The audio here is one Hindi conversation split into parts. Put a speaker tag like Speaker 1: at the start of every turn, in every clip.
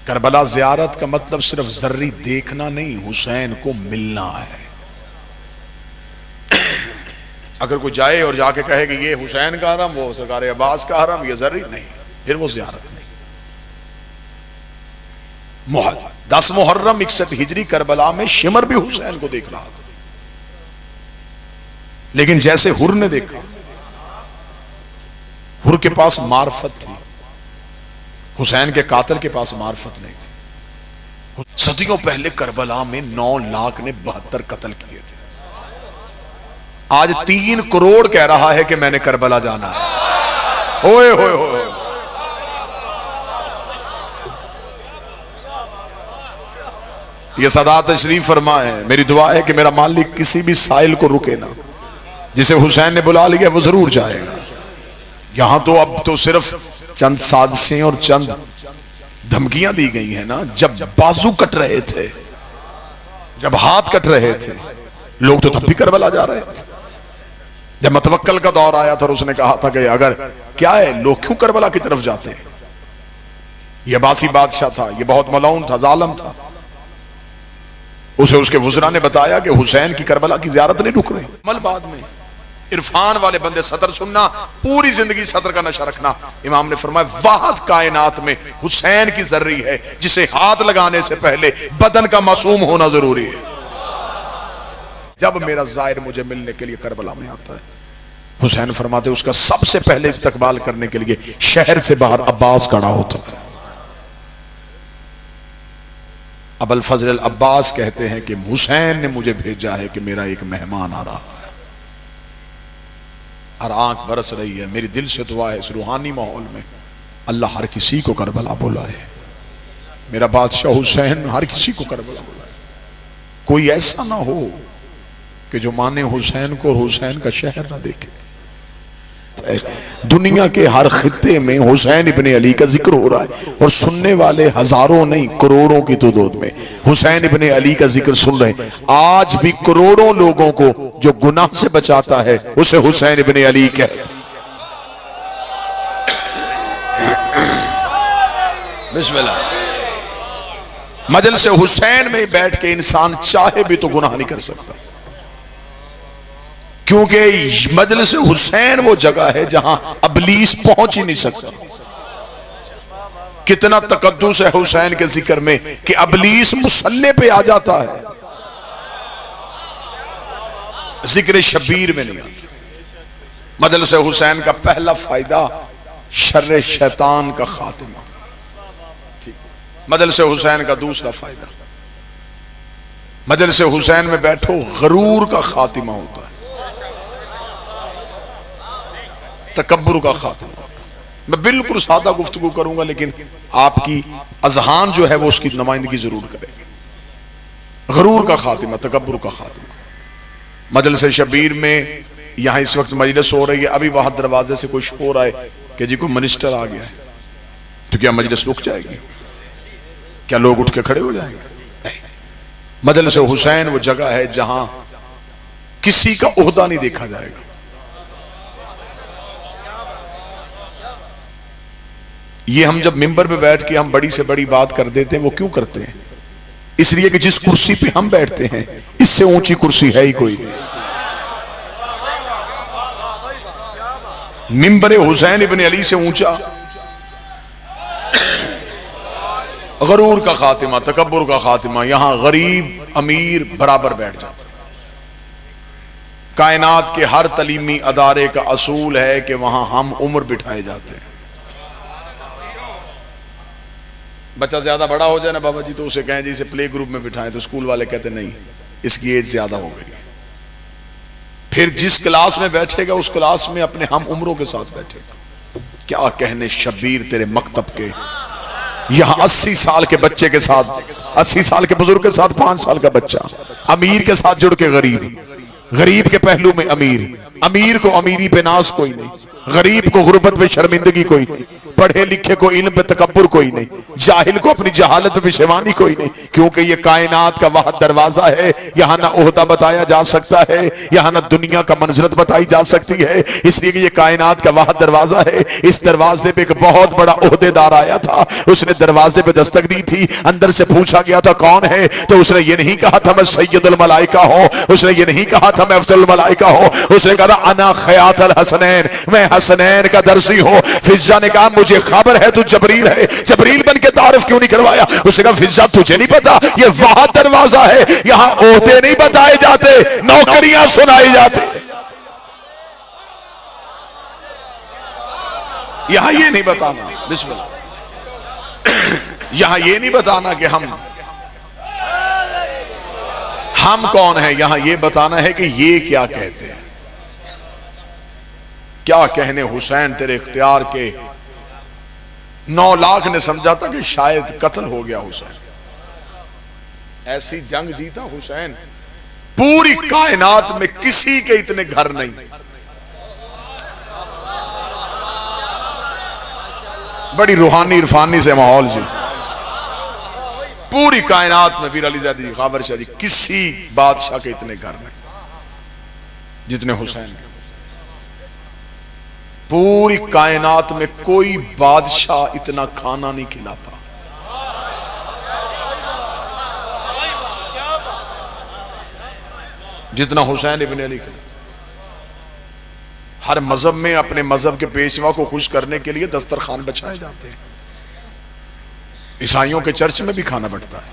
Speaker 1: करबला ज़ियारत का मतलब सिर्फ जर्री देखना नहीं, हुसैन को मिलना है। अगर कोई जाए और जाके कहे कि ये हुसैन का हरम, वो सरकार अब्बास का हरम, ये जर्री नहीं, फिर वो ज़ियारत नहीं। 10 मुहर्रम 61 हिजरी करबला में शिमर भी हुसैन को देख रहा था, लेकिन जैसे हुर ने देखा, हुर के पास मार्फत थी, हुसैन के कातिल के पास मार्फत नहीं थी। सदियों पहले करबला में 9 लाख ने 72 कत्ल किए थे। आज 3 करोड़ कह रहा है कि मैंने करबला जाना है। ओए होए होए, ये सदा तशरीफ फरमा है। मेरी दुआ है कि मेरा मालिक किसी भी साइल को रुके ना, जिसे हुसैन ने बुला लिया वो जरूर जाएगा। यहां तो अब तो सिर्फ चंद साजिशें और चंद धमकियां दी गई हैं ना। जब बाजू कट रहे थे, जब हाथ कट रहे थे, लोग तो तब भी करबला जा रहे थे। जब मतवक्कल का दौर आया था और उसने कहा था कि अगर क्या है, लोग क्यों करबला की तरफ जाते हैं, ये अब्बासी बादशाह था, ये बहुत मलऊन था, जालिम था। उसे उसके वुज़रा ने बताया कि हुसैन की करबला की ज़ियारत नहीं रुक रही। अमल बाद में इरफान वाले बंदे सतर सुनना, पूरी जिंदगी सतर का नशा रखना। इमाम ने फरमाया वाहद कायनात में हुसैन की जर्री है जिसे हाथ लगाने से पहले बदन का मासूम होना जरूरी है। जब मेरा ज़ाहिर मुझे मिलने के लिए करबला में आता है, हुसैन फरमाते उसका सबसे पहले इस्तकबाल करने के लिए शहर से बाहर अब्बास खड़ा होता है। अबुल फजल अब्बास कहते हैं कि हुसैन ने मुझे भेजा है कि मेरा एक मेहमान आ रहा है और आंख बरस रही है। मेरी दिल से दुआ है इस रूहानी माहौल में अल्लाह हर किसी को करबला बुलाए। मेरा बादशाह हुसैन हर किसी को करबला बुलाए। कोई ऐसा ना हो कि जो माने हुसैन को और हुसैन का शहर ना देखे। दुनिया के हर खित्ते में हुसैन इब्ने अली का जिक्र हो रहा है और सुनने वाले हजारों नहीं करोड़ों की तादाद में हुसैन इब्ने अली का जिक्र सुन रहे हैं। आज भी करोड़ों लोगों को जो गुनाह से बचाता है उसे हुसैन इब्ने अली कहते हैं। बिस्मिल्लाह। मजलिस हुसैन में बैठ के इंसान चाहे भी तो गुनाह नहीं कर सकता, क्योंकि मजलिस हुसैन वो जगह है जहां अबलीस पहुंच ही नहीं सकता। कितना तकद्दुस है हुसैन के जिक्र में कि अबलीस मुसल्ले पे आ जाता है, जिक्र शबीर में नहीं आता। मजलिस हुसैन का पहला फायदा शर्र शैतान का खात्मा। मजलिस हुसैन का दूसरा फायदा, मजलिस हुसैन में बैठो गरूर का खात्मा होता है, तकब्बुर का खात्मा। मैं बिल्कुल सादा गुफ्तगू करूंगा लेकिन आपकी अजहान जो है वो उसकी नुमाइंदगी जरूर करेगी। गरूर का खात्मा, तकब्बुर का खात्मा। मजलिस शबीर में यहां इस वक्त मजलिस हो रही है, अभी बाहर दरवाजे से कोई शोर आए कि जी कोई मिनिस्टर आ गया है, तो क्या मजलिस रुक जाएगी? क्या लोग उठ के खड़े हो जाएंगे? नहीं। मजलिस हुसैन वो जगह है जहां किसी का ओहदा नहीं देखा जाएगा। ये हम जब मिंबर पे बैठ के हम बड़ी से बड़ी बात कर देते हैं, वो क्यों करते हैं? इसलिए कि जिस कुर्सी पे हम बैठते हैं इससे ऊंची कुर्सी है ही कोई नहीं। मिंबर हुसैन इब्ने अली से ऊंचा। गरूर का खातिमा, तकब्बुर का खातिमा, यहां गरीब अमीर बराबर बैठ जाते हैं। कायनात के हर तलीमी अदारे का असूल है कि वहां हम उम्र बिठाए जाते हैं। बच्चा ज्यादा बड़ा हो जाए ना बाबा जी तो उसे कहें जी इसे प्ले ग्रुप में बिठाएं, तो स्कूल वाले कहते नहीं इसकी एज ज्यादा हो गई। फिर जिस क्लास में बैठेगा उस क्लास में अपने हम उम्रों के साथ बैठेगा। क्या कहने शबीर तेरे मकतब के, यहां 80 साल के बच्चे के साथ, 80 साल के बुजुर्ग के साथ 5 साल का बच्चा, अमीर के साथ जुड़ के गरीब, गरीब के पहलू में अमीर, अमीर को अमीरी पे नाज कोई नहीं, गरीब को गुर्बत पे शर्मिंदगी कोई नहीं, पढ़े लिखे को इल्म पे तकब्बुर कोई नहीं, जाहिल को अपनी जहालत पे पेशेमानी कोई नहीं, क्योंकि ये कायनात का वह दरवाजा है। यहाँ ना ओहदा बताया जा सकता है, यहाँ ना दुनिया का मंजरत बताई जा सकती है, इसलिए कि ये कायनात का वह दरवाजा है। इस दरवाजे पे एक बहुत बड़ा ओहदेदार आया था, उसने दरवाजे पे दस्तक दी थी, अंदर से पूछा गया था कौन है, तो उसने ये नहीं कहा था मैं सैयदुल मलाइका हूं, उसने ये नहीं कहा था मैं अफजलुल मलाइका हूं, उसने कहा था अना खयातुल हसनैन, मैं हसनैन का दर्जी हूं। फिजा ने कहा मुझे खबर है तू जबरील है, जबरील बन के तारुफ क्यों नहीं करवाया? उसने कहा फिजा तुझे नहीं पता ये वह दरवाजा है, यहां ओहदे नहीं बताए जाते, नौकरियां सुनाई जाती। यहां ये नहीं बताना, बिस्मिल्लाह, यहां ये नहीं बताना कि हम कौन है, यहां ये बताना है कि ये क्या कहते हैं। क्या कहने हुसैन तेरे इख्तियार के। 9 लाख ने समझा था कि शायद कत्ल हो गया हुसैन, ऐसी जंग जीता हुसैन, पूरी कायनात में किसी के इतने घर नहीं। बड़ी रूहानी इरफानी से माहौल जी, पूरी कायनात में वीर अली ज़ादी ख़ाबर शाह जी किसी बादशाह के इतने घर नहीं जितने हुसैन के। पूरी कायनात में कोई बादशाह इतना खाना नहीं खिलाता। जितना हुसैन इब्ने अली खिलाता। हर मजहब में अपने मजहब के पेशवा को खुश करने के लिए दस्तरखान बछाए जाते हैं। ईसाइयों के चर्च में भी खाना बंटता है,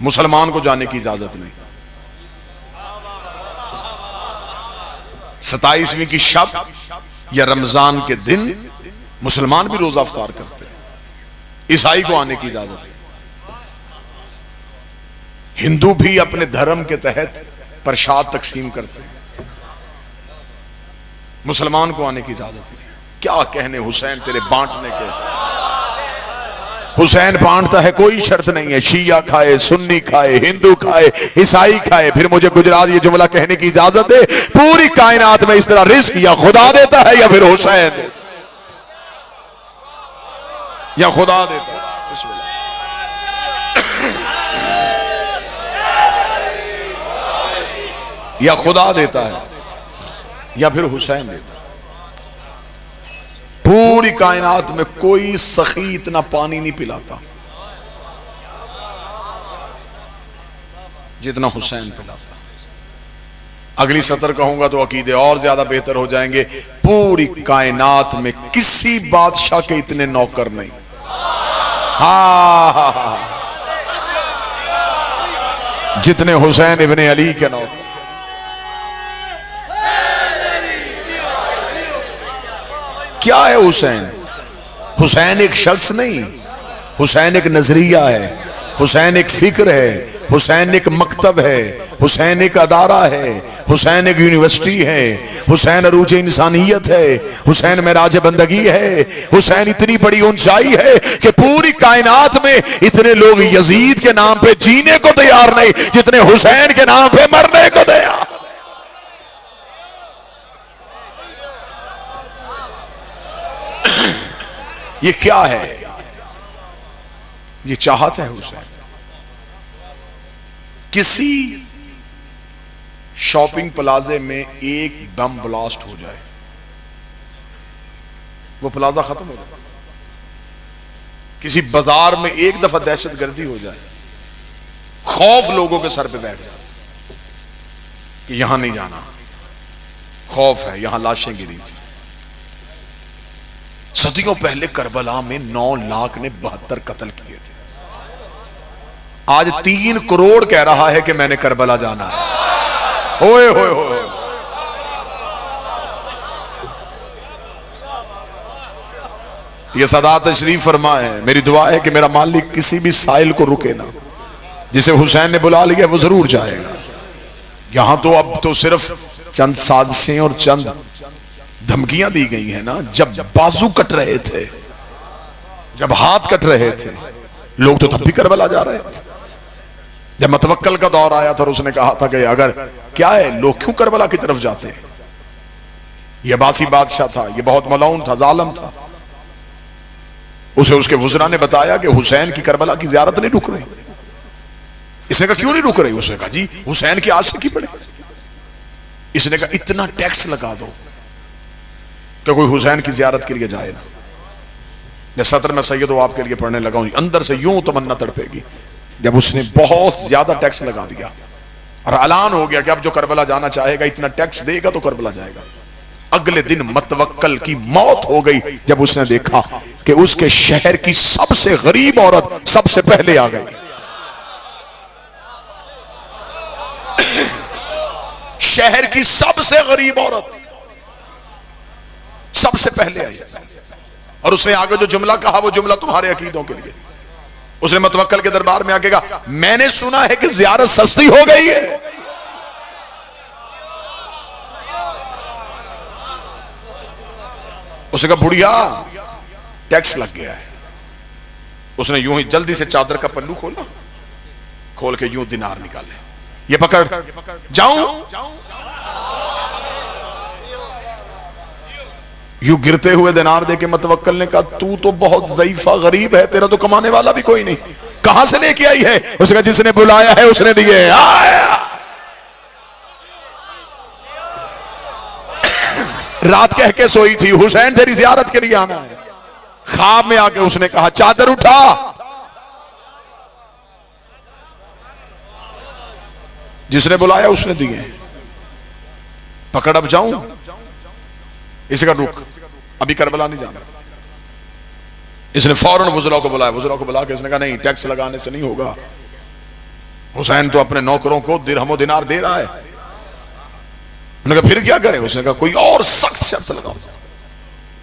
Speaker 1: मुसलमान को जाने की इजाजत नहीं। 27वीं की शब या रमजान के दिन मुसलमान भी रोजा अफ्तार करते हैं, ईसाई को आने की इजाजत है। हिंदू भी अपने धर्म के तहत प्रसाद तकसीम करते हैं, मुसलमान को आने की इजाजत नहीं। क्या कहने हुसैन तेरे बांटने के। हुसैन बांटता है, कोई शर्त नहीं है, शिया खाए, सुन्नी खाए, हिंदू खाए, ईसाई खाए। फिर मुझे गुजरात ये जुमला कहने की इजाजत है, पूरी कायनात में इस तरह रिस्क या खुदा देता है या फिर हुसैन या खुदा देता है। या खुदा देता है या फिर हुसैन देता है। पूरी कायनात में कोई सखी इतना पानी नहीं पिलाता जितना हुसैन पिलाता। अगली सतर कहूंगा तो अकीदे और ज्यादा बेहतर हो जाएंगे। पूरी कायनात में किसी बादशाह के इतने नौकर नहीं। हा जितने हुसैन इब्ने अली के नौकर। क्या है हुसैन? हुसैन एक शख्स नहीं, हुसैन एक नजरिया है, हुसैन एक फिक्र है, हुसैन एक मकतब है, हुसैन एक अदारा है, हुसैन एक यूनिवर्सिटी है, हुसैन अरूज इंसानियत है, हुसैन मेराज बंदगी है। हुसैन इतनी बड़ी ऊंचाई है कि पूरी कायनात में इतने लोग यजीद के नाम पे जीने को तैयार नहीं जितने हुसैन के नाम पे मरने को तैयार। ये क्या है? ये चाहत है हुसैन। किसी शॉपिंग प्लाजे में एक बम ब्लास्ट हो जाए, वो प्लाजा खत्म हो जाए। किसी बाजार में एक दफा दहशतगर्दी हो जाए, खौफ लोगों के सर पे बैठ जाए कि यहां नहीं जाना, खौफ है, यहां लाशें गिरी थी। सदियों पहले करबला में 9 लाख ने 72 कत्ल किए थे। आज 3 करोड़ कह रहा है कि मैंने करबला जाना है। होए होए होए। ये सदात तशरीफ फरमा है। मेरी दुआ है कि मेरा मालिक किसी भी साइल को रुके ना। जिसे हुसैन ने बुला लिया वो जरूर जाएगा। यहां तो अब तो सिर्फ चंद साजिशें और चंद धमकियां दी गई हैं ना। जब बाजू कट रहे थे, जब हाथ कट रहे थे, लोग तो तब भी करबला जा रहे थे। जब मतवक्कल का दौर आया था और उसने कहा था कि अगर क्या है, लोग क्यों करबला की तरफ जाते हैं? यह अब्बासी बादशाह था, यह बहुत मलऊन था, जालिम था। उसे उसके वुज़रा ने बताया कि हुसैन की करबला की ज़ियारत नहीं रुक रही। इसने कहा क्यों नहीं रुक रही? उसने कहा जी हुसैन की आशिकी पड़े। इसने कहा इतना टैक्स लगा दो कि कोई हुसैन की ज़ियारत के लिए जाए ना। मैं सत्र में सैयद आपके लिए पढ़ने लगा हूं, अंदर से यूं तमन्ना तड़पेगी। जब उसने बहुत ज्यादा टैक्स लगा दिया और ऐलान हो गया कि अब जो करबला जाना चाहेगा इतना टैक्स देगा तो करबला जाएगा। अगले दिन मतवक्कल की मौत हो गई जब उसने देखा कि उसके शहर की सबसे गरीब औरत सबसे पहले आ गई। शहर की सबसे गरीब औरत सबसे पहले आई और उसने आगे जो जुमला कहा वो जुमला तुम्हारे अकीदों के लिए। उसने मतवक्कल के दरबार में आके कहा मैंने सुना है कि ज़ियारत सस्ती हो गई है। उसने कहा बुढ़िया टैक्स लग गया है। उसने यूं ही जल्दी से चादर का पल्लू खोला, खोल के यूं दिनार निकाले, ये पकड़ जाऊं। यूं गिरते हुए दिनार देके मतवक्कल ने कहा तू तो बहुत ज़ईफा गरीब है, तेरा तो कमाने वाला भी कोई नहीं, कहां से लेके आई है? उसने कहा जिसने बुलाया है उसने दिए। आया रात कह के सोई थी हुसैन तेरी ज़ियारत के लिए आना है। ख्वाब में आके उसने कहा चादर उठा। जिसने बुलाया उसने दिए। पकड़ अब जाऊं? इसका रुक, अभी करबला नहीं जाना। इसने फौरन वुज़रा को बुलाया, वुज़रा को बुला के इसने कहा नहीं टैक्स लगाने से नहीं होगा, हुसैन तो अपने नौकरों को दिरहम दिनार दे रहा है। उन्होंने कहा फिर क्या करें? उसने कहा कोई और सख्त शर्त लगाओ।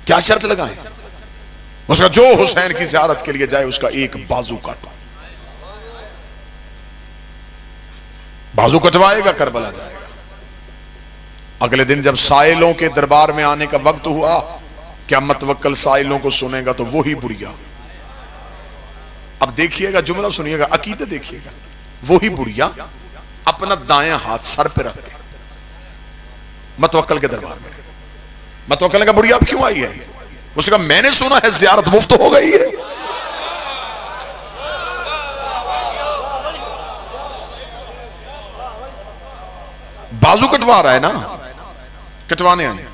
Speaker 1: क्या शर्त लगाएं? उसका जो हुसैन की ज़ियारत के लिए जाए उसका एक बाजू काटो। बाजू कटवाएगा करबला जाएगा। अगले दिन जब साइलों के दरबार में आने का वक्त हुआ, क्या मतवक्कल साइलों को सुनेगा तो वही बुढ़िया। अब देखिएगा जुमला सुनिएगा, अकीदत देखिएगा। वही बुढ़िया अपना दायां हाथ सर पे रख के मतवक्कल के दरबार में। मतवक्कल ने कहा बुढ़िया अब क्यों आई है? उसने कहा मैंने सुना है ज़ियारत मुफ्त हो गई है। बाजू कटवा रहा है ना, कटवाने आए।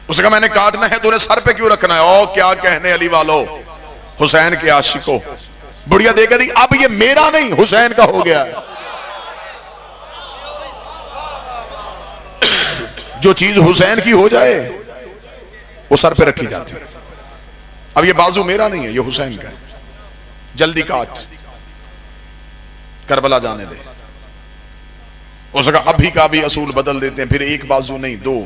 Speaker 1: उसने कहा मैंने काटना है, तूने सर पे क्यों रखना है? ओ क्या कहने अली वालों, हुसैन के आशिकों। बुढ़िया देखा दी अब ये मेरा नहीं हुसैन का हो गया है। जो चीज हुसैन की हो जाए वो सर पे रखी जाती है। अब ये बाजू मेरा नहीं है, ये हुसैन का है। जल्दी काट, करबला जाने दे। उसका अभी का भी असूल बदल देते हैं, फिर एक बाजू नहीं दो।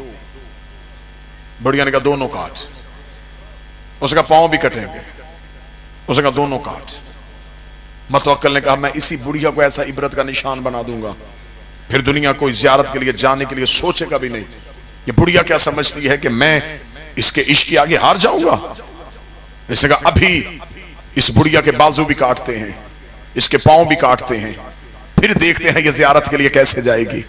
Speaker 1: बुढ़िया ने कहा दोनों काट। उसका पांव भी कटेंगे। उसका दोनों काट। मतवक्कल ने कहा मैं इसी बुढ़िया को ऐसा इबरत का निशान बना दूंगा, फिर दुनिया को ज़ियारत के लिए जाने के लिए सोचेगा भी नहीं। ये बुढ़िया क्या समझती है कि मैं इसके इश्क के आगे हार जाऊंगा? इसने कहा अभी इस बुढ़िया के बाजू भी काटते हैं, इसके पांव भी काटते हैं, फिर देखते हैं ये ज़ियारत के लिए कैसे जाएगी।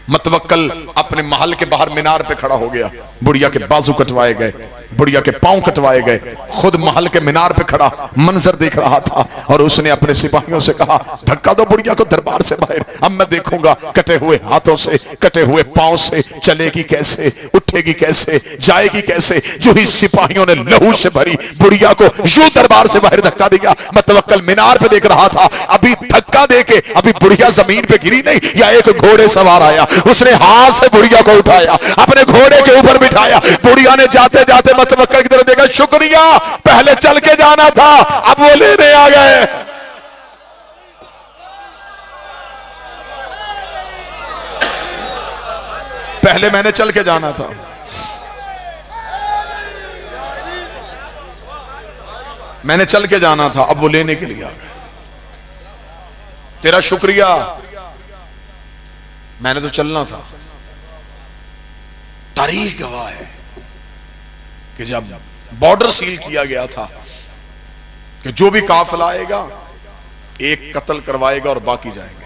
Speaker 1: मतवक्कल अपने महल के बाहर मीनार पे खड़ा हो गया। बुढ़िया के बाजू कटवाए गए, बुढ़िया के पांव कटवाए गए, खुद महल के मीनार पे खड़ा मंजर देख रहा था और उसने अपने सिपाहियों से कहा धक्का दो बुढ़िया को दरबार से बाहर, अब मैं देखूंगा कटे हुए हाथों से, कटे हुए पांव से चलेगी कैसे, उठेगी कैसे, जाएगी कैसे। जो ही सिपाहियों ने लहू से भरी बुढ़िया को यूं दरबार से बाहर धक्का दिया। मतवक्कल मीनार पे देख रहा था, अभी धक्का देके अभी बुढ़िया जमीन पे गिरी नहीं, या एक घोड़े सवार आया, उसने हाथ से बुढ़िया को उठाया, अपने घोड़े के ऊपर बिठाया। बुढ़िया ने जाते जाते मतवक्कल की तरफ देखा, शुक्रिया, पहले चल के जाना था, अब वो लेने आ गए। पहले मैंने चल के जाना था। मैंने चल के जाना था, अब वो लेने के लिए आ गए। तेरा शुक्रिया, मैंने तो चलना था। तारीख गवाह है कि जब बॉर्डर सील किया गया था कि जो भी काफिला आएगा एक कत्ल करवाएगा और बाकी जाएंगे।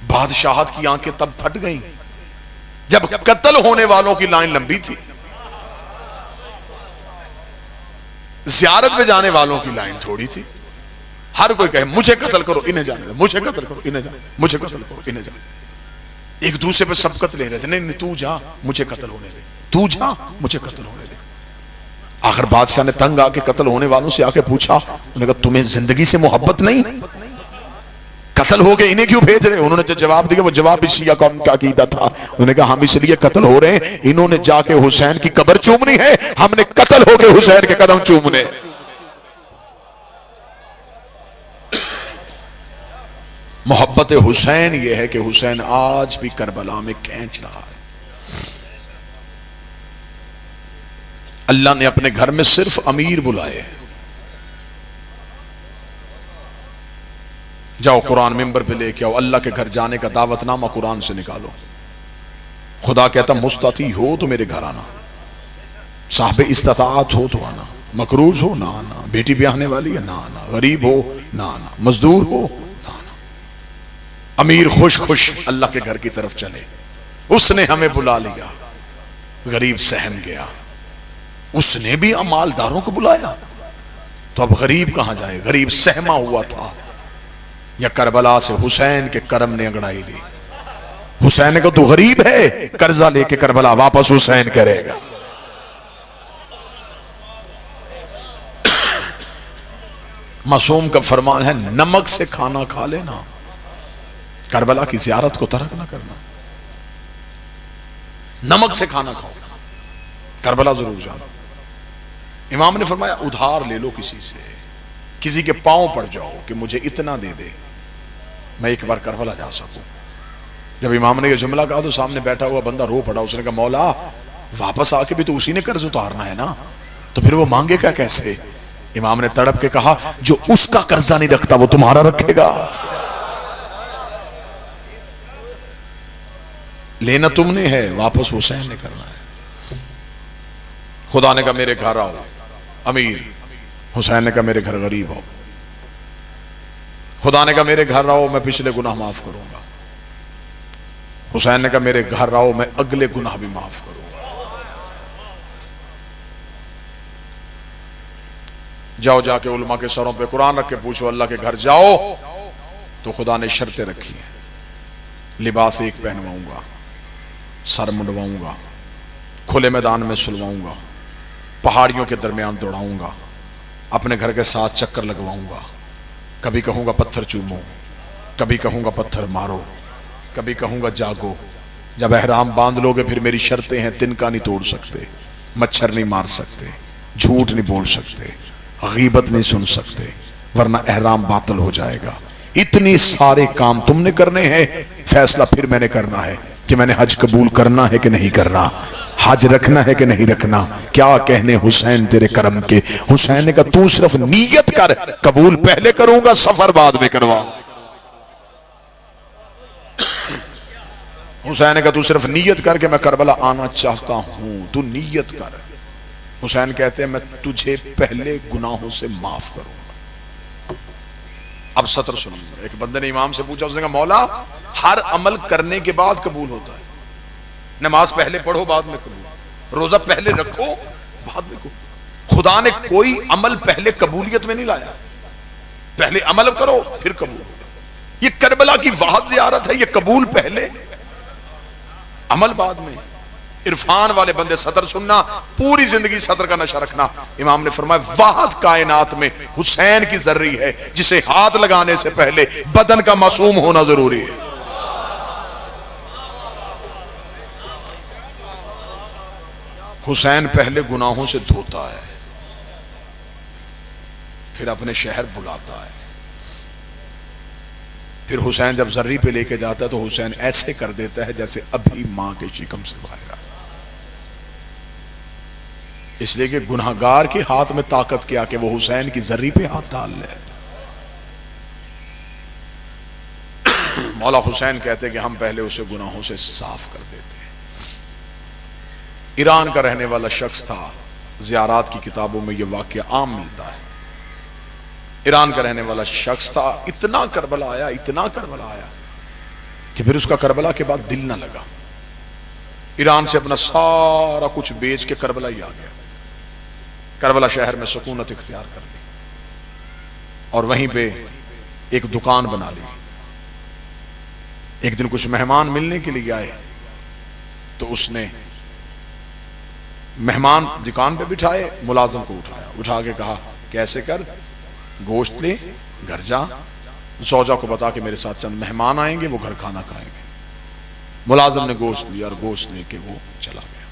Speaker 1: बादशाहत की आंखें तब फट गईं जब कत्ल होने वालों की लाइन लंबी थी, ज़ियारत पे जाने वालों की लाइन थोड़ी थी। हर कोई कहे मुझे कत्ल करो, इन्हें जाने दो, मुझे कत्ल करो, इन्हें जाने, मुझे कत्ल करो, इन्हें जाने। एक दूसरे पे सबकत ले रहे थे, नहीं नहीं तू जा मुझे कत्ल होने दे, तू जा मुझे कत्ल होने दे। आखिर बादशाह ने तंग आके कत्ल होने वालों से आके पूछा, उन्होंने कहा तुम्हें जिंदगी से मोहब्बत नहीं, कत्ल हो गए इन्हें क्यों भेज रहे? उन्होंने जो जवाब दिया वो जवाब भी शिया कौम का अकीदा था। उन्होंने कहा हम इसलिए कत्ल हो रहे हैं, इन्होंने जाके हुसैन की कब्र चूमनी है, हमने कत्ल हो गए हुसैन के कदम चूमने। मोहब्बत हुसैन ये है कि हुसैन आज भी करबला में खींच रहा है। अल्लाह ने अपने घर में सिर्फ अमीर बुलाए। जाओ कुरान मिंबर पे लेके आओ, अल्लाह के घर जाने का दावतनामा कुरान से निकालो। खुदा कहता मुस्तती हो तो मेरे घर आना, साहब इस्तात हो तो आना, मकरूज हो ना आना, बेटी ब्याहने वाली है ना आना, गरीब हो ना आना, मजदूर हो ना आना। अमीर खुश खुश अल्लाह के घर की तरफ चले। उसने हमें बुला लिया, गरीब सहम गया। उसने भी मालदारों को बुलाया, तो अब गरीब कहां जाए? गरीब सहमा हुआ था। या करबला से हुसैन के करम ने अंगड़ाई ली। हुसैन ने कहा तू गरीब है, कर्जा लेके करबला वापस हुसैन करेगा। मासूम का फरमान है नमक से खाना खा लेना, करबला की ज़ियारत को तर्क ना करना। नमक से खाना खाओ, करबला जरूर जाना। इमाम ने फरमाया उधार ले लो किसी से, किसी के पांव पड़ जाओ कि मुझे इतना दे दे, मैं एक बार करबला जा सकूं। जब इमाम ने यह जुमला कहा तो सामने बैठा हुआ बंदा रो पड़ा। उसने कहा मौला वापस आके भी तो उसी ने कर्ज उतारना है ना, तो फिर वो मांगेगा कैसे? इमाम ने तड़प के कहा जो उसका कर्जा नहीं रखता वो तुम्हारा रखेगा। लेना तुमने है, वापस हुसैन ने करना है। खुदा ने कहा मेरे घर आओ अमीर, हुसैन ने कहा मेरे घर गरीब हो। खुदा ने कहा मेरे घर आओ मैं पिछले गुनाह माफ करूंगा। हुसैन ने कहा मेरे घर आओ मैं अगले गुनाह भी माफ करूंगा। जाओ जाके उलमा के सरों पे कुरान रख के पूछो अल्लाह के घर जाओ तो खुदा ने शर्तें रखी हैं। लिबास एक पहनवाऊंगा, सर मुंडवाऊंगा, खुले मैदान में सुलवाऊंगा, पहाड़ियों के दरमियान दौड़ाऊंगा, अपने घर के साथ चक्कर लगवाऊंगा। कभी कहूंगा पत्थर चूमो, कभी कहूंगा पत्थर मारो, कभी कहूंगा जागो। जब एहराम बांध लोगे फिर मेरी शर्तें हैं, तिनका नहीं तोड़ सकते, मच्छर नहीं मार सकते, झूठ नहीं बोल सकते, गीबत नहीं सुन सकते, वरना एहराम बातिल हो जाएगा। इतने सारे काम तुमने करने हैं, फैसला फिर मैंने करना है कि मैंने हज कबूल करना है कि नहीं करना, हज रखना है कि नहीं रखना। क्या कहने हुसैन तेरे करम के। हुसैन ने कहा तू सिर्फ नीयत कर, कबूल पहले करूंगा, सफर बाद में करवा। हुसैन ने कहा तू सिर्फ नीयत कर के मैं करबला आना चाहता हूं, तू नीयत कर। हुसैन कहते हैं मैं तुझे पहले गुनाहों से माफ करूंगा। अब सत्र सुनिए। एक बंदे ने इमाम से पूछा, उसने कहा मौला हर अमल करने के बाद कबूल होता है, नमाज पहले पढ़ो बाद में कबूल, रोजा पहले रखो बाद में कबूल। खुदा ने कोई अमल पहले कबूलियत में नहीं लाया, पहले अमल करो फिर कबूल। ये करबला की वाहद ज़ियारत है, ये कबूल पहले अमल बाद में। इरफान वाले बंदे सतर सुनना, पूरी जिंदगी सतर का नशा रखना। इमाम ने फरमाया वाहद कायनात में हुसैन की जर्री है जिसे हाथ लगाने से पहले बदन का मासूम होना जरूरी है। हुसैन पहले गुनाहों से धोता है, फिर अपने शहर बुलाता है। फिर हुसैन जब जर्री पे लेके जाता है तो हुसैन ऐसे कर देता है जैसे अभी मां के शिकम से बाहर आया। इसलिए कि गुनाहगार के हाथ में ताकत क्या कि वो हुसैन की जर्री पे हाथ डाल ले। मौला हुसैन कहते कि हम पहले उसे गुनाहों से साफ कर देते। ईरान का रहने वाला शख्स था, ज़ियारात की किताबों में यह वाक़या आम मिलता है। ईरान का रहने वाला शख्स था, इतना करबला आया, इतना करबला आया कि फिर उसका करबला के बाद दिल ना लगा। ईरान से अपना सारा कुछ बेच के करबला ही आ गया। करबला शहर में सुकूनत इख्तियार कर ली और वहीं पे एक दुकान बना ली। एक दिन कुछ मेहमान मिलने के लिए आए तो उसने मेहमान दुकान पे बिठाए, मुलाजिम को उठाया, उठा के कहा कैसे कर, गोश्त ले घर जा, सौजा को बता के मेरे साथ चंद मेहमान आएंगे, वो घर खाना खाएंगे। मुलाजिम ने गोश्त लिया और गोश्त लेके वो चला गया।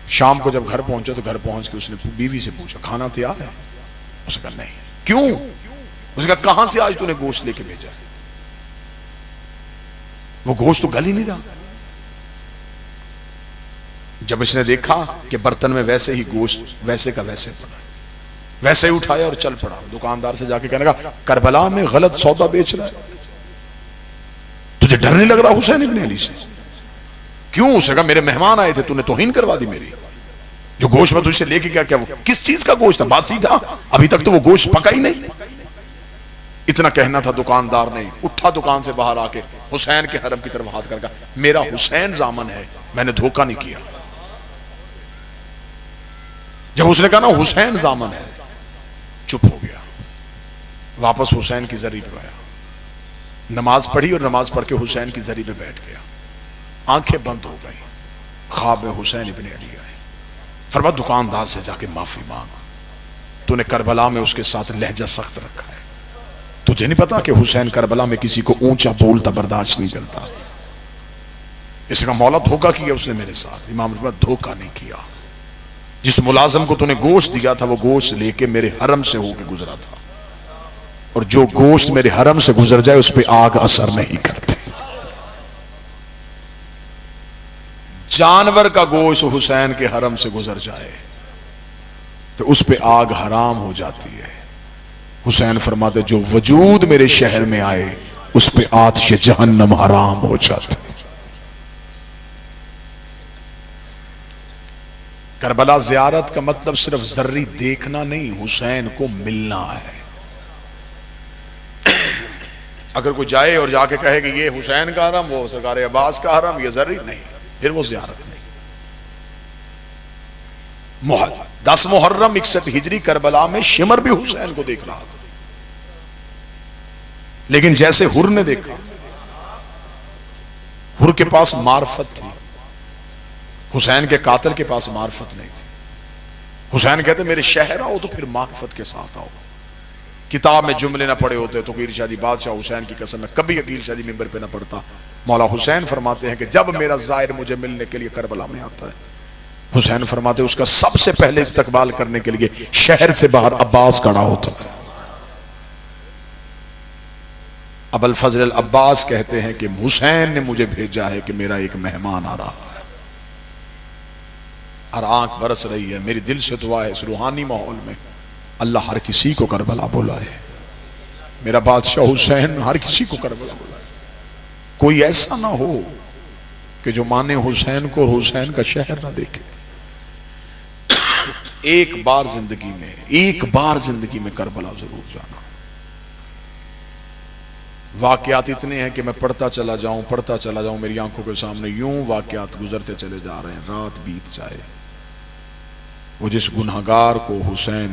Speaker 1: शाम को जब घर पहुंचे तो घर पहुंच के उसने बीवी से पूछा खाना तैयार है? उसने कहा नहीं। क्यों? उसने कहा कहां से आज तूने गोश्त लेके भेजा है? वो गोश्त तो गल ही नहीं रहा। जब इसने देखा कि बर्तन में वैसे ही गोश्त वैसे का वैसे पड़ा, वैसे ही उठाया और चल पड़ा। दुकानदार से जाके कहने लगा करबला में गलत सौदा बेच रहा है, तुझे डर नहीं लग रहा हुसैन इब्न अली से? क्यों? उसने कहा मेरे मेहमान आए थे, तूने तौहीन करवा दी मेरी। जो गोश्त में तुझसे लेके क्या क्या, वो किस चीज का गोश्त था? बासी था, अभी तक तो वो गोश्त पका ही नहीं। इतना कहना था, दुकानदार ने उठा दुकान से बाहर आके हुसैन के हरम की तरफ हाथ करके मेरा हुसैन जामन है, मैंने धोखा नहीं किया। जब उसने कहा ना हुसैन जामन है, चुप हो गया। वापस हुसैन की जरी पे आया, नमाज पढ़ी और नमाज पढ़ के हुसैन की जरी पे बैठ गया। आंखें बंद हो गई। ख्वाब में हुसैन इब्न अली आए। फरमा दुकानदार से जाके माफी मांग, तूने करबला में उसके साथ लहजा सख्त रखा है। तुझे नहीं पता कि हुसैन करबला में किसी को ऊंचा बोलता बर्दाश्त नहीं करता? इसका मौला धोखा किया उसने मेरे साथ। इमाम धोखा नहीं किया। जिस मुलाजिम को तूने गोश्त दिया था वो गोश्त लेके मेरे हरम से होके गुजरा था, और जो गोश्त मेरे हरम से गुजर जाए उस पर आग असर नहीं करती। जानवर का गोश्त हुसैन के हरम से गुजर जाए तो उस पर आग हराम हो जाती है। हुसैन फरमाते जो वजूद मेरे शहर में आए उस पे आतिश जहन्नम हराम हो जाती। करबला ज़ियारत का मतलब सिर्फ जर्री देखना नहीं, हुसैन को मिलना है। अगर कोई जाए और जाके कहे कि ये हुसैन का हरम, वो सरकार अब्बास का हरम, ये जर्री नहीं, फिर वो ज़ियारत नहीं। 10 मुहर्रम 61 हिजरी करबला में शिमर भी हुसैन को देख रहा था, लेकिन जैसे हुर ने देखा, हुर के पास मार्फत थी, हुसैन के कातिल के पास मार्फत नहीं थी। हुसैन कहते मेरे शहर आओ तो फिर मार्फत के साथ आओ। किताब में जुमले ना पड़े होते तो अकील शाह जी बादशाह हुसैन की कसम में कभी अकील शाह जी मिंबर पे ना पड़ता। मौला हुसैन फरमाते हैं कि जब मेरा ज़ाहिर मुझे मिलने के लिए करबला में आता है, हुसैन फरमाते उसका सबसे पहले इस्तकबाल करने के लिए शहर से बाहर अब्बास खड़ा होता है। अबुल फजल अब्बास कहते हैं कि हुसैन ने मुझे भेजा है कि मेरा एक मेहमान आ रहा है और आंख बरस रही है। मेरी दिल से दुआ है इस रूहानी माहौल में अल्लाह हर किसी को करबला बुलाए। मेरा बादशाह हुसैन हर किसी को करबला बुलाए। कोई ऐसा ना हो कि जो माने हुसैन को और हुसैन का शहर ना देखे। एक बार जिंदगी में करबला जरूर जाना। वाकयात इतने हैं कि मैं पढ़ता चला जाऊं, मेरी आंखों के सामने यूं वाकयात गुजरते चले जा रहे हैं, रात बीत जाए। वो जिस गुनहगार को हुसैन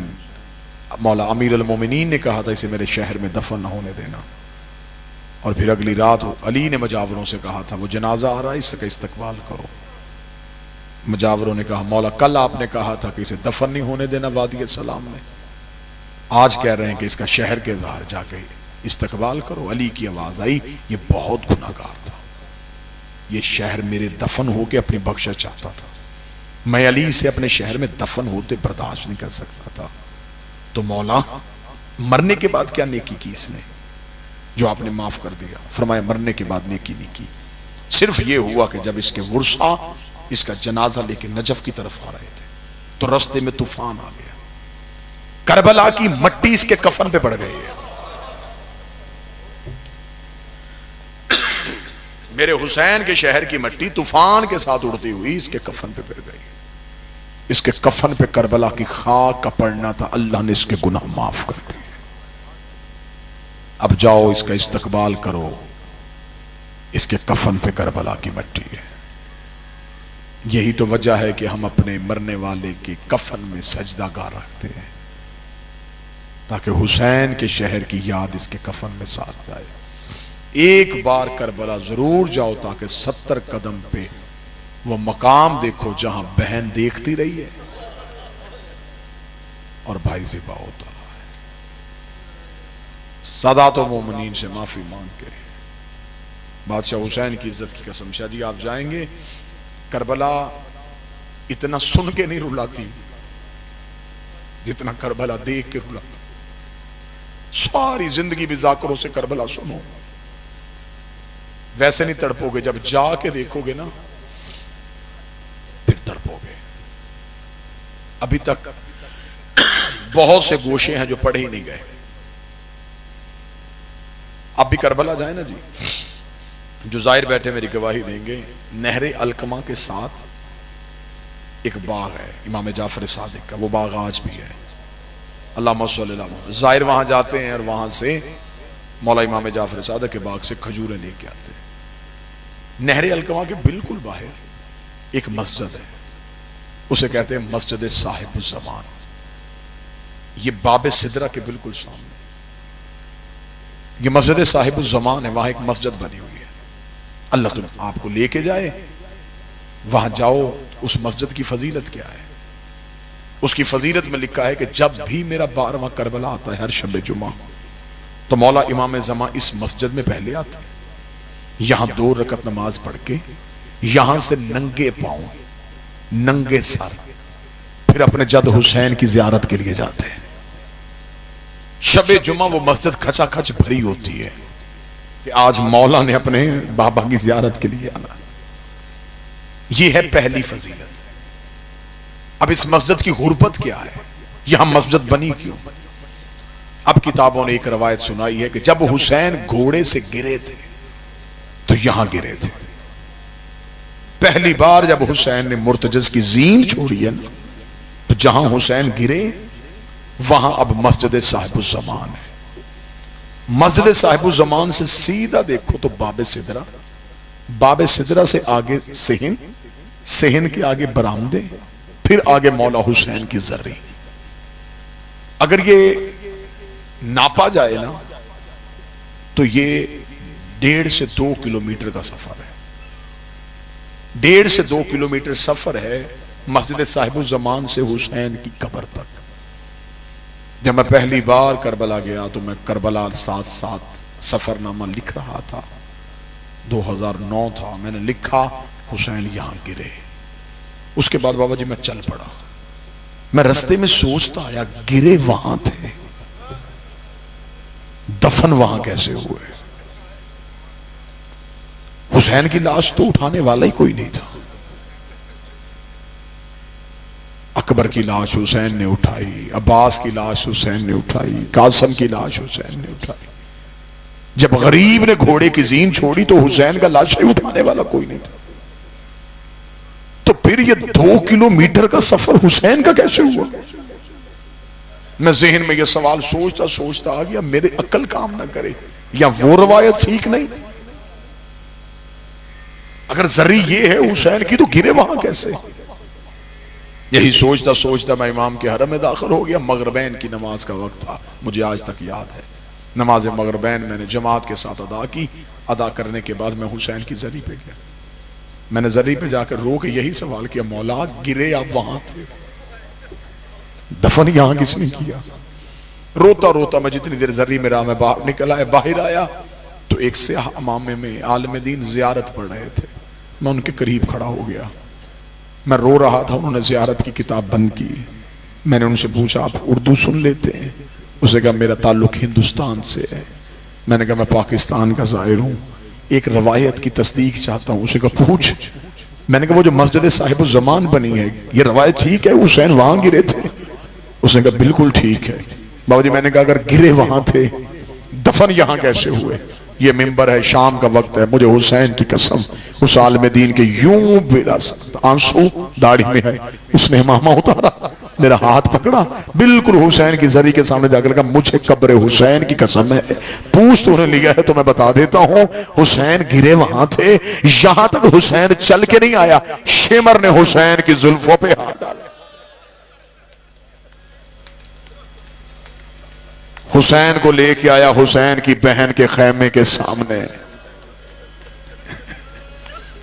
Speaker 1: मौला अमीर अल मोमिनीन ने कहा था इसे मेरे शहर में दफन न होने देना, और फिर अगली रात अली ने मजावरों से कहा था वो जनाजा आ रहा है इसका इस्तकबाल करो। मजावरों ने कहा मौला कल आपने कहा था कि इसे दफन नहीं होने देना वादी सलाम में, आज कह रहे हैं कि इसका शहर के बाहर जाके इस्तकबाल करो। अली की आवाज आई ये बहुत गुनाहगार था, ये शहर मेरे दफन होके अपनी बख्शिश चाहता था, मैं अली से अपने शहर में दफन होते बर्दाश्त नहीं कर सकता था। तो मौला मरने के बाद क्या नेकी की इसने जो आपने माफ कर दिया? फरमाया मरने के बाद नेकी नहीं की, सिर्फ ये हुआ कि जब इसके वर्षा इसका जनाजा लेके नजफ की तरफ आ रहे थे तो रास्ते में तूफान आ गया, करबला की मट्टी इसके कफन पे पड़ गई है। मेरे हुसैन के शहर की मट्टी तूफान के साथ उड़ती हुई इसके कफन पे पड़ गई। इसके कफन पे करबला की खाक का पड़ना था, अल्लाह ने इसके गुनाह माफ कर दिए। अब जाओ इसका इस्तकबाल करो, इसके कफन पे करबला की मट्टी है। यही तो वजह है कि हम अपने मरने वाले के कफन में सजदागार रखते हैं, ताकि हुसैन के शहर की याद इसके कफन में साथ जाए। एक बार करबला जरूर जाओ, ताकि 70 कदम पे वो मकाम देखो जहां बहन देखती रही है और भाई ज़िबा होता है। सादात व मोमिनीन से माफी मांग के बादशाह हुसैन की इज्जत की कसम, शाह जी आप जाएंगे, करबला इतना सुन के नहीं रुलाती जितना करबला देख के रुलाती। सारी जिंदगी भी जाकरों से करबला सुनो, वैसे नहीं तड़पोगे, जब जाके देखोगे ना फिर तड़पोगे। अभी तक बहुत से गोशे हैं जो पढ़े ही नहीं गए। अब भी करबला जाए ना जी, जो जाहिर बैठे मेरी गवाही देंगे, नहरे अलकमा के साथ एक बाग है इमाम जाफर सादिक का, वो बाग आज भी है। अल्लाहुम्मा सल्ली अला मुहम्मद। जाहिर वहां जाते हैं और वहां से मौला इमाम जाफर सादिक के बाग से खजूरें लेके आते हैं। नहरे अलकमा के बिल्कुल बाहर एक मस्जिद है, उसे कहते हैं मस्जिद साहिबुज़्ज़मान। ये बाब सिदरा के बिल्कुल सामने ये मस्जिद साहिबुज़्ज़मान है, वहां एक मस्जिद बनी हुई है। अल्लाह तुम आपको लेके जाए, वहां जाओ। उस मस्जिद की फजीलत क्या है? उसकी फजीलत में लिखा है कि जब भी मेरा 12वां करबला आता है हर शब जुमा, तो मौला इमाम ज़मा इस मस्जिद में पहले आते हैं, यहां 2 रकत नमाज पढ़ के यहां से नंगे पांव नंगे सर फिर अपने जद हुसैन की जियारत के लिए जाते हैं। शबे जुमा वो मस्जिद खचाखच भरी होती है कि आज मौला ने अपने बाबा की जियारत के लिए आना। यह है पहली फजीलत। अब इस मस्जिद की गुर्बत क्या है, यहां मस्जिद बनी क्यों? अब किताबों ने एक रवायत सुनाई है कि जब हुसैन घोड़े से गिरे थे तो यहां गिरे थे। पहली बार जब हुसैन ने मुर्तजस की जीन छोड़ी है ना, तो जहां हुसैन गिरे वहां अब मस्जिद साहिबुज़्ज़मान है। मस्जिद साहिबुज़्ज़मान से सीधा देखो तो बाबे सिदरा, बाबे सिदरा से आगे सेहन, सेहन के आगे बरामदे, फिर आगे मौला हुसैन की जर्री। अगर ये नापा जाए ना तो ये 1.5 से 2 किलोमीटर का सफर है। 1.5 से 2 किलोमीटर सफर है मस्जिद साहिबुज़्ज़मान से हुसैन की कब्र तक। जब मैं पहली बार करबला गया तो मैं करबला साथ साथ सफरनामा लिख रहा था, 2009 था। मैंने लिखा हुसैन यहां गिरे। उसके बाद बाबा जी मैं चल पड़ा। मैं रास्ते में सोचता आया गिरे वहां थे, दफन वहां कैसे हुए? हुसैन की लाश तो उठाने वाला ही कोई नहीं था। अकबर की लाश हुसैन ने उठाई, अब्बास की लाश हुसैन ने उठाई, कासिम की लाश हुसैन ने उठाई। जब गरीब ने घोड़े की जीन छोड़ी तो हुसैन का लाश ही उठाने वाला कोई नहीं था। तो फिर ये 2 किलोमीटर का सफर हुसैन का कैसे हुआ? मैं जहन में ये सवाल सोचता सोचता आ गया, मेरे अक्ल काम ना करे या वो रवायत ठीक नहीं। अगर जरी ये है हुसैन की तो गिरे वहां कैसे? यही सोचता सोचता मैं इमाम के हरम में दाखिल हो गया। मगरबैन की नमाज का वक्त था, मुझे आज तक याद है। नमाज मगरबैन मैंने जमात के साथ अदा की। अदा करने के बाद मैं हुसैन की जरी पे गया। मैंने जरी पे जाकर रो के यही सवाल किया, मौला गिरे आप वहां थे, दफन यहां किसने किया? रोता रोता मैं जितनी देर जरी में रहा, मैं बाहर निकल आया। बाहर आया तो एक सियाह इमाम में आलिम दीन जियारत पढ़ रहे थे। मैं उनके करीब खड़ा हो गया, मैं रो रहा था। उन्होंने जियारत की किताब बंद की। मैंने उनसे पूछा आप उर्दू सुन लेते हैं? उसने कहा मेरा ताल्लुक हिंदुस्तान से है। मैंने कहा मैं पाकिस्तान का ज़ाहिर हूँ, एक रवायत की तस्दीक चाहता हूँ। उसने कहा पूछ। मैंने कहा वो जो मस्जिद साहिबुज़्ज़मान बनी है ये रवायत ठीक है, हुसैन वहां गिरे थे? उसने कहा बिल्कुल ठीक है। बाबा जी मैंने कहा अगर गिरे वहां थे दफन यहां कैसे हुए? ये मिंबर है, शाम का वक्त है, मुझे हुसैन की कसम उस आलिम दीन के यूं विरासत आंसू दाढ़ी में है, उसने इमामा उतारा। मेरा हाथ पकड़ा, बिल्कुल हुसैन की जरी के सामने जाकर कहा मुझे कब्र हुसैन की कसम है, पूछ तूने लिया है तो मैं बता देता हूं। हुसैन गिरे वहां थे, यहां तक हुसैन चल के नहीं आया, शेमर ने हुसैन की जुल्फों पे हाथ डाला। हुसैन को लेके आया हुसैन की बहन के खैमे के सामने।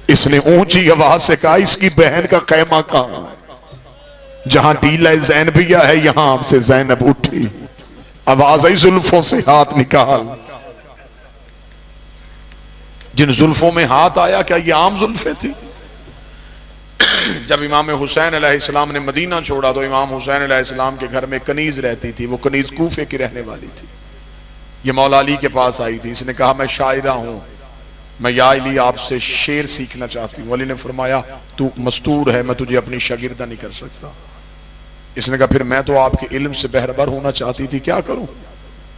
Speaker 1: इसने ऊंची आवाज से कहा इसकी बहन का खैमा कहां? जहां टीला ज़ैनबिया है यहां से ज़ैनब उठी, आवाज आई जुल्फों से हाथ निकाल। जिन जुल्फों में हाथ आया क्या ये आम जुल्फे थी? जब इमाम हुसैन अलैहिस्सलाम ने मदीना छोड़ा तो इमाम हुसैन अलैहिस्सलाम के घर में कनीज रहती थी। वो कनीज कूफे की रहने वाली थी। ये मौला अली के पास आई थी। इसने कहा मैं शायरा हूं, मैं या अली आपसे शेर सीखना चाहती हूं। अली ने फरमाया तू मस्तूर है, मैं तुझे अपनी शागिर्दा नहीं कर सकता। इसने कहा फिर मैं तो आपके इल्म से बहरबर होना चाहती थी, क्या करूं?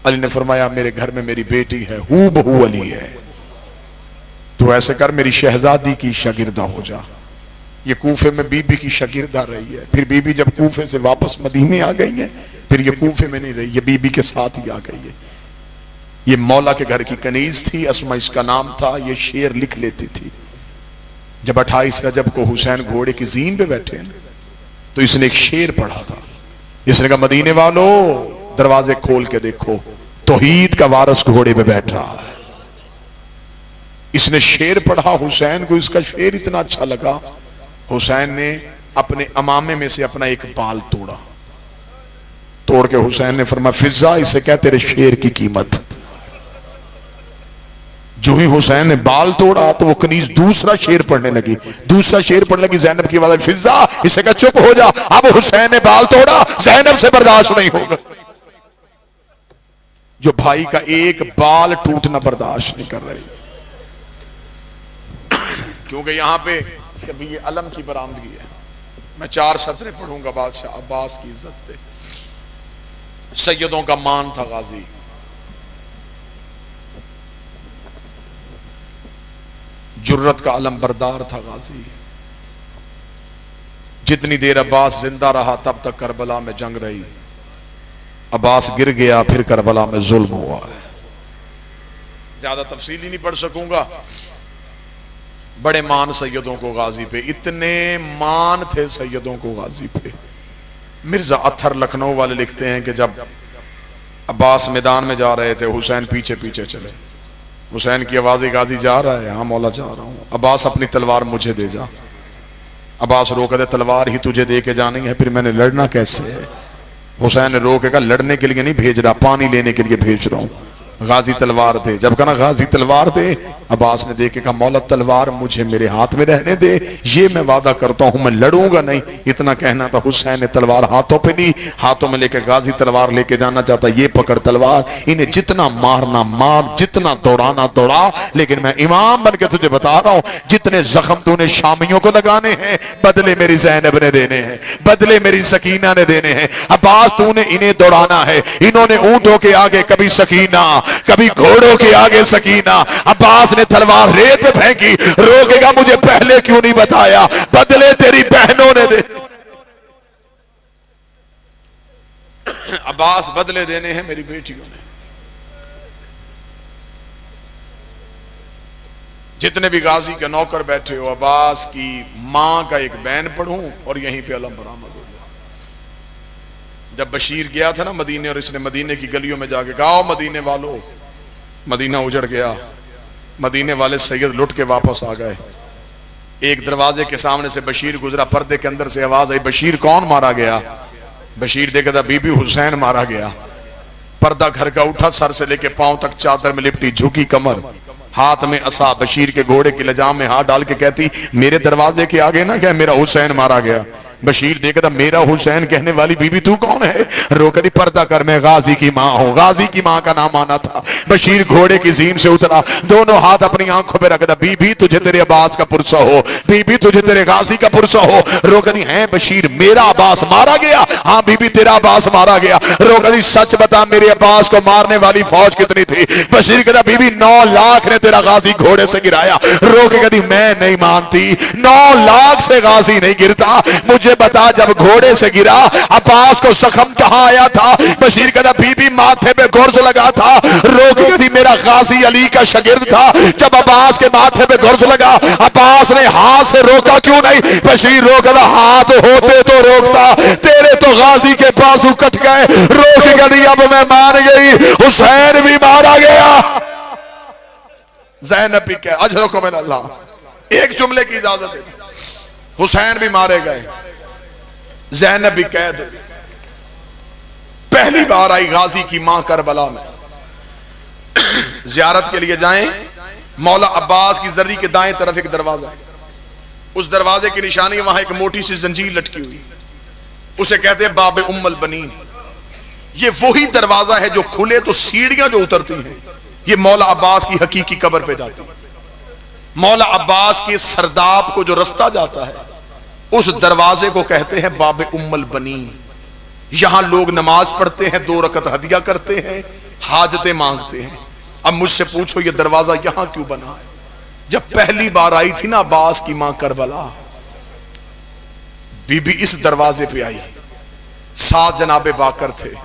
Speaker 1: अली ने फरमाया मेरे घर में मेरी बेटी है, हू बहू अली है, तो ऐसे कर मेरी शहजादी की शागिर्दा हो जा। ये कूफे में बीबी की शागिर्दा रही है। फिर बीबी जब कूफे से वापस मदीने आ गई है, फिर ये कूफे में नहीं रही, ये बीबी के साथ ही आ गई है। ये मौला के घर की कनीज थी, अस्मा इसका नाम था। ये शेर लिख लेती थी। जब 28 रजब को हुसैन घोड़े की जीन पे बैठे हैं तो इसने एक शेर पढ़ा था। इसने कहा मदीने वालों दरवाजे खोल के देखो, तौहीद का वारिस घोड़े पे बैठ रहा है। इसने शेर पढ़ा हुसैन को, इसका शेर इतना अच्छा लगा, हुसैन ने अपने अमामे में से अपना एक बाल तोड़ा। तोड़ के हुसैन ने फरमाया फिजा इसे क्या तेरे शेर की कीमत। जो ही हुसैन ने बाल तोड़ा तो वो कनीज दूसरा शेर पढ़ने लगी। दूसरा शेर पढ़ने लगी, ज़ैनब की आवाज फिजा इसे क्या चुप हो जा। अब हुसैन ने बाल तोड़ा, ज़ैनब से बर्दाश्त नहीं होगा। जो भाई का एक बाल टूटना बर्दाश्त नहीं कर रही थी, क्योंकि यहां पे शबीए अलम की बरामदगी है। मैं 4 सतरे पढ़ूंगा बादशाह अब्बास की इज्जत पे। सैयदों का मान था गाजी, जुर्रत का अलम बरदार था गाजी। जितनी देर अब्बास जिंदा रहा तब तक करबला में जंग रही। अब्बास गिर गया फिर करबला में जुल्म हुआ है। ज्यादा तफसीली नहीं पढ़ सकूंगा। बड़े मान सैयदों को गाजी पे, इतने मान थे सैयदों को गाजी पे। मिर्जा अत्थर लखनऊ वाले लिखते हैं कि जब अब्बास मैदान में जा रहे थे, हुसैन पीछे पीछे चले। हुसैन की आवाज़ गाजी जा रहा है, हाँ मौला जा रहा हूँ। अब्बास अपनी तलवार मुझे दे जा। अब्बास रोक दे, तलवार ही तुझे दे के जानी है, फिर मैंने लड़ना कैसे है? हुसैन ने रोक के कहा लड़ने के लिए नहीं भेज रहा, पानी लेने के लिए भेज रहा हूँ। गाजी तलवार दे। जब कहा गाजी तलवार दे, अब्बास ने देख के कहा मौला तलवार मुझे मेरे हाथ में रहने दे, ये मैं वादा करता हूं मैं लड़ूंगा नहीं। इतना कहना था, हुसैन ने तलवार हाथों पे ली, हाथों में लेकर गाजी तलवार लेके जाना चाहता, ये पकड़ तलवार, इन्हें जितना मारना मार, जितना दौड़ाना दौड़ा, लेकिन मैं इमाम बन के तुझे बता रहा हूं जितने जख्म तूने शामियों को लगाने हैं बदले मेरी ज़ैनब ने देने हैं, बदले मेरी सकीना ने देने हैं। अब्बास तूने इन्हें दौड़ाना है। इन्होंने ऊंटों के आगे कभी सकीना, कभी घोड़ों के आगे सकीना। अब्बास ने तलवार रेत पे फेंकी, रोकेगा मुझे पहले क्यों नहीं बताया, बदले तेरी बहनों ने दे। अब्बास बदले देने हैं मेरी बेटियों ने। जितने भी गाजी के नौकर बैठे हो, अब्बास की मां का एक बैन पढ़ूं और यहीं पे अलम बरामद हो गया। जब बशीर गया था ना मदीने, और इसने मदीने की गलियों में जाके कहा मदीने वालों, मदीना उजड़ गया, मदीने वाले सैयद लुट के वापस आ गए। एक दरवाजे के सामने से बशीर गुजरा, पर्दे के अंदर से आवाज आई बशीर कौन मारा गया? बशीर देखा था बीबी हुसैन मारा गया। पर्दा घर का उठा, सर से लेके पांव तक चादर में लिपटी, झुकी कमर, हाथ में असा, बशीर के घोड़े की लजाम में हाथ डाल के कहती मेरे दरवाजे के आगे ना क्या मेरा हुसैन मारा गया। बशीर देखा था मेरा हुसैन कहने वाली बीबी तू कौन है? रोक दी पर्दा कर, मैं गाजी की मां हूं। गाजी की मां का नाम आना था। बशीर घोड़े की जीन से उतरा, दोनों हाथ अपनी आंखों पे रख दा, बीबी तुझे तेरे अब्बास का पुरसा हो, बीबी तुझे तेरे गाजी का पुरसा हो। रोक दी है बशीर मेरा अब्बास मारा गया? हाँ बीबी तेरा अब्बास मारा गया। रोक दी सच बता मेरे अब्बास को मारने वाली फौज कितनी थी? बशीर कहता बीबी 9 लाख ने तेरा गाजी घोड़े से गिराया। रोक कहती मैं नहीं मानती, 9 लाख से गाजी नहीं गिरता, मुझे मुझे बता जब घोड़े से गिरा अब्बास को जख्म कहां आया था? बशीर कहता बीबी माथे पे गुर्ज लगा था। रोक कहती मेरा गाजी अली का शागिर्द था, जब अब्बास के माथे पे गुर्ज लगा अब्बास ने हाथ से रोका क्यों नहीं? बशीर रोका हाथ होते तो रोकता, तेरे तो गाजी के बाजू कट गए। रोक कहती अब मैं मान गई, हुसैन भी मारा गया। ज़ैनब भी कह अजरको मिन अल्लाह, एक जुमले की इजाजत दे, हुसैन भी मारे गए, ज़ैनब भी कैद। पहली बार आई गाजी की मां करबला में, जियारत के लिए जाएं, मौला अब्बास की जर्री के दाएं तरफ एक दरवाजा, उस दरवाजे की निशानी वहां एक मोटी सी जंजीर लटकी हुई, उसे कहते हैं बाब उम्मुल बनीन। ये वही दरवाजा है जो खुले तो सीढ़ियां जो उतरती हैं ये मौला अब्बास की हकीकी कब्र पे जाती है। मौला अब्बास के सरदाब को जो रास्ता जाता है उस दरवाजे को कहते हैं बाब उम्मुल बनीन। यहां लोग नमाज पढ़ते हैं, 2 रकत हदिया करते हैं, हाजतें मांगते हैं। अब मुझसे पूछो ये दरवाजा यहां क्यों बना है? जब पहली बार आई थी ना अब्बास की मां करबला, बीबी इस दरवाजे पे आई, 7 जनाबे बाकर थे,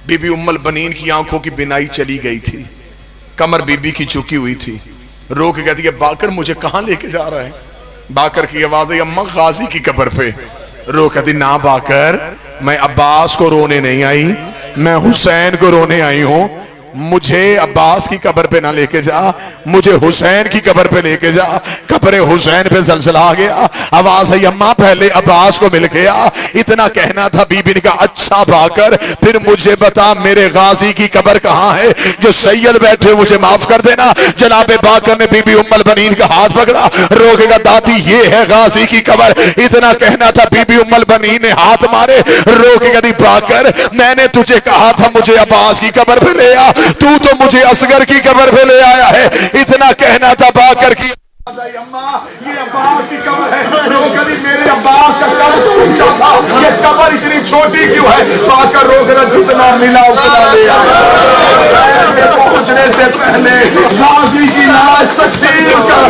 Speaker 1: बीबी उम्मुल बनीन की आंखों की बिनाई चली गई थी, कमर बीबी की झुकी हुई थी। रो के कहती है बाकर मुझे कहां लेके जा रहा है? बाकर की आवाज है अम्मा गाजी की कब्र पे। रो कहती ना बाकर, मैं अब्बास को रोने नहीं आई, मैं हुसैन को रोने आई हूं। मुझे अब्बास की कब्र पे ना लेके जा, मुझे हुसैन की कब्र पे लेके जा। कब्र हुसैन पे जलजला आ गया। आवाज है अम्मा पहले अब्बास को मिल गया, इतना कहना था। बीबी ने कहा अच्छा बाकर फिर मुझे बता मेरे गाजी की कब्र कहां है? जो सैयद बैठे मुझे माफ कर देना। जनाबे बाकर ने बीबी उम्मुल बनीन का हाथ पकड़ा, रोकेगा दादी ये है गाजी की कब्र, इतना कहना था। बीबी उम्मुल बनीन ने हाथ मारे, रोकेगा दी बाकर मैंने तुझे कहा था मुझे अब्बास की कब्र पे ले आ, तू तो मुझे असगर की कब्र पे ले आया है, इतना कहना था बाकर की। अम्मा ये अब्बास की कब्र है, रोकनी मेरे अब्बास का कब्र ऊंचा था, ये कब्र इतनी छोटी क्यों है? बाकर रोकना जितना मिला उतना ले आया। पहुंचने से पहले गाजी की लाश तकसीम कर